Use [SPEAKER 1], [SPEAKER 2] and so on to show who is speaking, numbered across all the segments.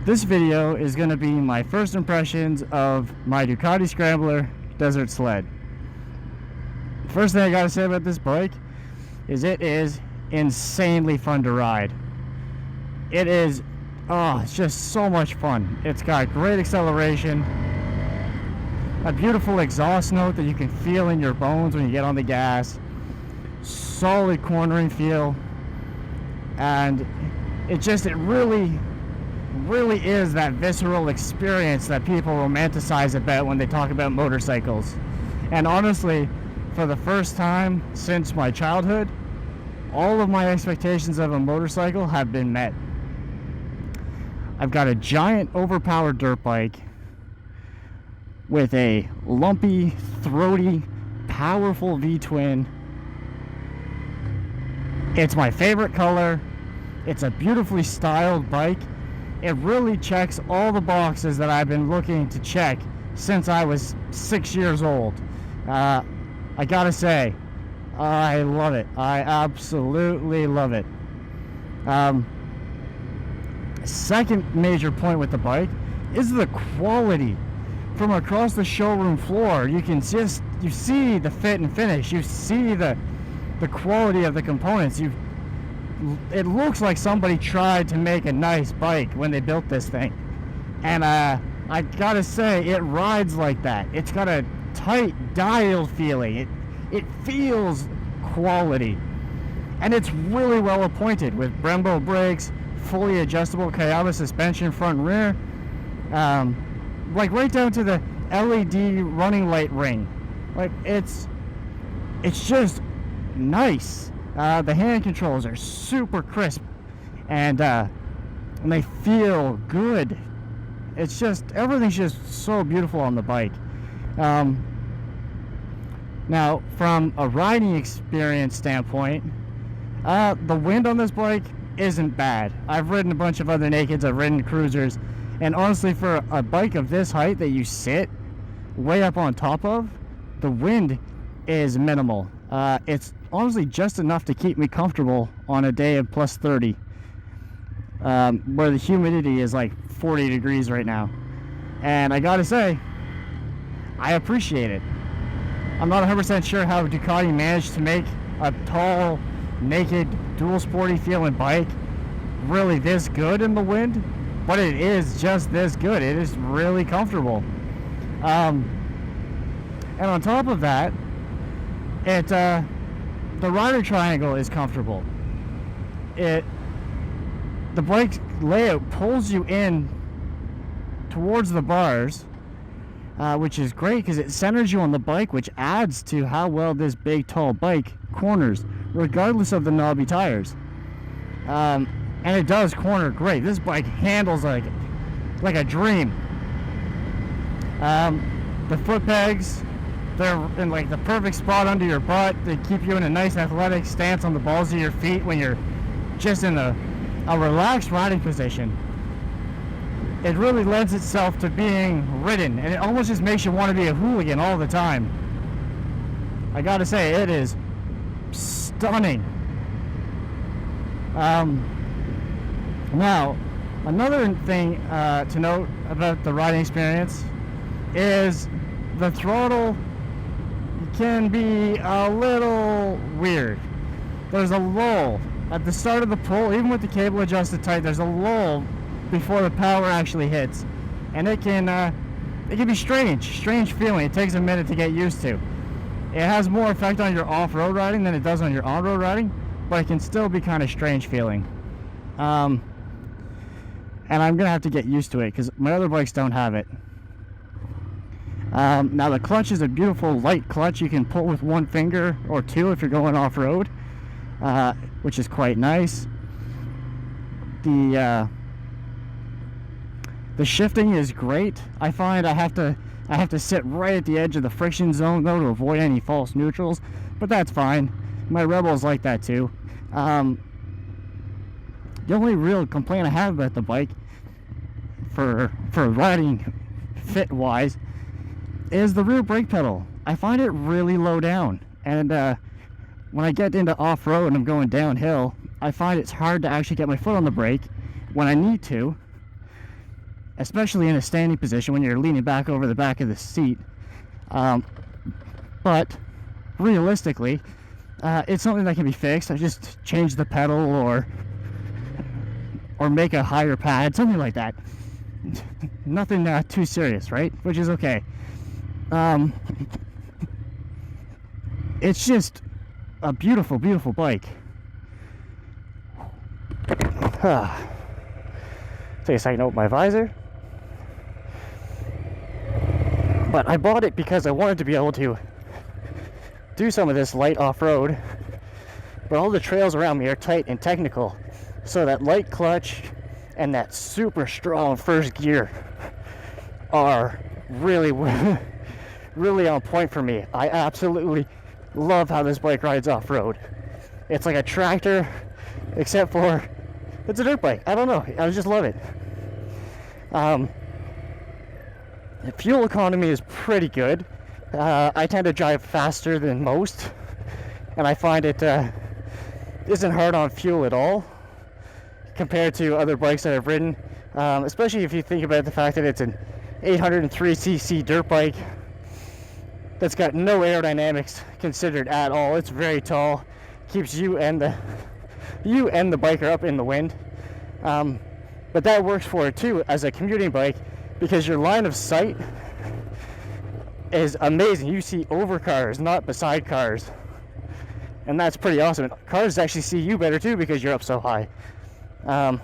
[SPEAKER 1] This video is going to be my first impressions of my Ducati Scrambler Desert Sled. First thing I gotta say about this bike is it is insanely fun to ride. It is, it's just so much fun. It's got great acceleration, a beautiful exhaust note that you can feel in your bones when you get on the gas, solid cornering feel, and it really is that visceral experience that people romanticize about when they talk about motorcycles. And honestly, for the first time since my childhood, all of my expectations of a motorcycle have been met. I've got a giant overpowered dirt bike with a lumpy, throaty, powerful V-twin. It's my favorite color. It's a beautifully styled bike. It really checks all the boxes that I've been looking to check since I was 6 years old. I gotta say, I love it. I absolutely love it. Second major point with the bike is the quality. From across the showroom floor, you see the fit and finish. You see the quality of the components. It looks like somebody tried to make a nice bike when they built this thing, and I gotta say, it rides like that. It's got a tight dial feeling. It feels quality, and it's really well appointed with Brembo brakes, fully adjustable Kayaba suspension front and rear, like right down to the LED running light ring. Like it's just nice. The hand controls are super crisp, and they feel good. It's just, everything's just so beautiful on the bike. Now, from a riding experience standpoint, the wind on this bike isn't bad. I've ridden a bunch of other nakeds, I've ridden cruisers, and honestly, for a bike of this height that you sit way up on top of, the wind is minimal. It's honestly just enough to keep me comfortable on a day of plus 30, where the humidity is like 40 degrees right now. And I gotta say, I appreciate it. I'm not 100% sure how Ducati managed to make a tall, naked, dual sporty feeling bike really this good in the wind, but it is just this good. It is really comfortable. And on top of that, the rider triangle is comfortable. The bike layout pulls you in towards the bars, which is great because it centers you on the bike, which adds to how well this big, tall bike corners, regardless of the knobby tires. And it does corner great. This bike handles like a dream. The foot pegs, they're in like the perfect spot under your butt. They keep you in a nice athletic stance on the balls of your feet when you're just in a relaxed riding position. It really lends itself to being ridden, and it almost just makes you want to be a hooligan all the time. I gotta say, it is stunning. Now, another thing to note about the riding experience is the throttle can be a little weird. There's a lull at the start of the pull. Even with the cable adjusted tight, there's a lull before the power actually hits, and it can be strange feeling. It takes a minute to get used to. It has more effect on your off-road riding than it does on your on-road riding, but it can still be kind of strange feeling. And I'm gonna have to get used to it because my other bikes don't have it. Now the clutch is a beautiful light clutch. You can pull with one finger or two if you're going off-road, which is quite nice. The shifting is great. I find I have to sit right at the edge of the friction zone though to avoid any false neutrals, but that's fine. My Rebel's like that too. The only real complaint I have about the bike for riding fit wise is the rear brake pedal. I find it really low down, and when I get into off-road and I'm going downhill, I find it's hard to actually get my foot on the brake when I need to, especially in a standing position when you're leaning back over the back of the seat. But realistically, it's something that can be fixed. I just change the pedal or make a higher pad, something like that. Nothing too serious, right? Which is okay. It's just a beautiful, beautiful bike. Take a second to open my visor. But I bought it because I wanted to be able to do some of this light off-road, but all the trails around me are tight and technical, so that light clutch and that super strong first gear are really really on point for me. I absolutely love how this bike rides off-road. It's like a tractor, except for it's a dirt bike. I don't know, I just love it. The fuel economy is pretty good. I tend to drive faster than most, and I find it isn't hard on fuel at all compared to other bikes that I've ridden, especially if you think about the fact that it's an 803cc dirt bike that's got no aerodynamics considered at all. It's very tall, keeps you and the biker up in the wind, but that works for it too as a commuting bike, because your line of sight is amazing. You see over cars, not beside cars, and that's pretty awesome. Cars actually see you better too because you're up so high. I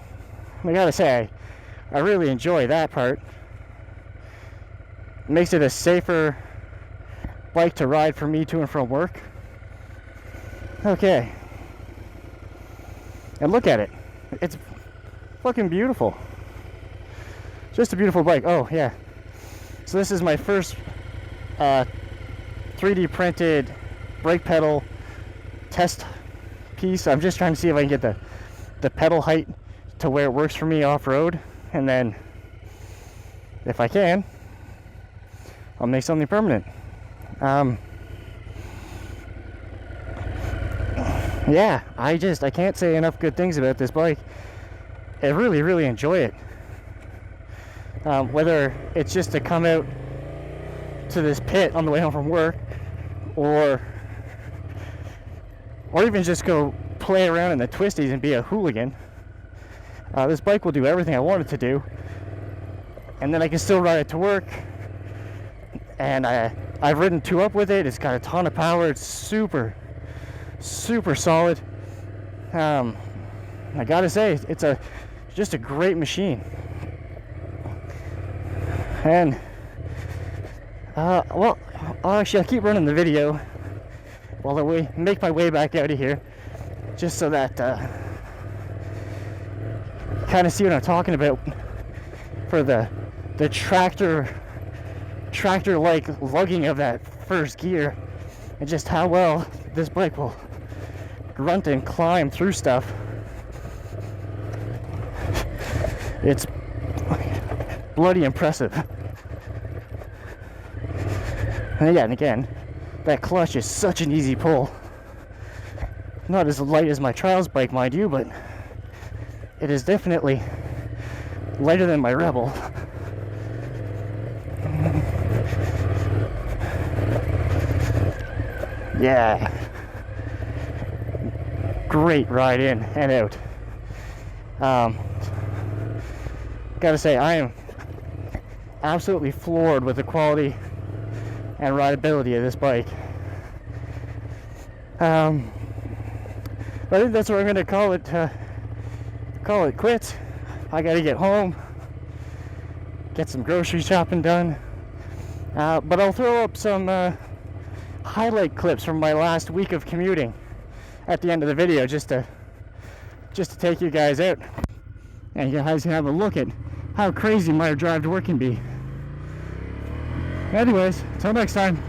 [SPEAKER 1] gotta say, I really enjoy that part. It makes it a safer bike to ride for me to and from work. Okay, and look at it. It's fucking beautiful. Just a beautiful bike. Oh yeah, so this is my first 3D printed brake pedal test piece. I'm just trying to see if I can get the pedal height to where it works for me off-road, and then if I can, I'll make something permanent. Yeah, I can't say enough good things about this bike. I really, really enjoy it. Whether it's just to come out to this pit on the way home from work, or even just go play around in the twisties and be a hooligan, this bike will do everything I want it to do, and then I can still ride it to work. And I've ridden 2 up with it. It's got a ton of power. It's super, super solid. I gotta say, it's just a great machine. And well, actually, I'll keep running the video while I make my way back out of here, just so that kind of see what I'm talking about for the tractor-like lugging of that first gear, and just how well this bike will grunt and climb through stuff. It's bloody impressive. And yeah, and again, that clutch is such an easy pull. Not as light as my trials bike, mind you, but it is definitely lighter than my Rebel. Yeah. Great ride in and out. Gotta say, I am absolutely floored with the quality and rideability of this bike. But I think that's what I'm gonna call it quits. I gotta get home, get some grocery shopping done, but I'll throw up some highlight clips from my last week of commuting at the end of the video, just to take you guys out, and you guys can have a look at how crazy my drive to work can be. Anyways, until next time.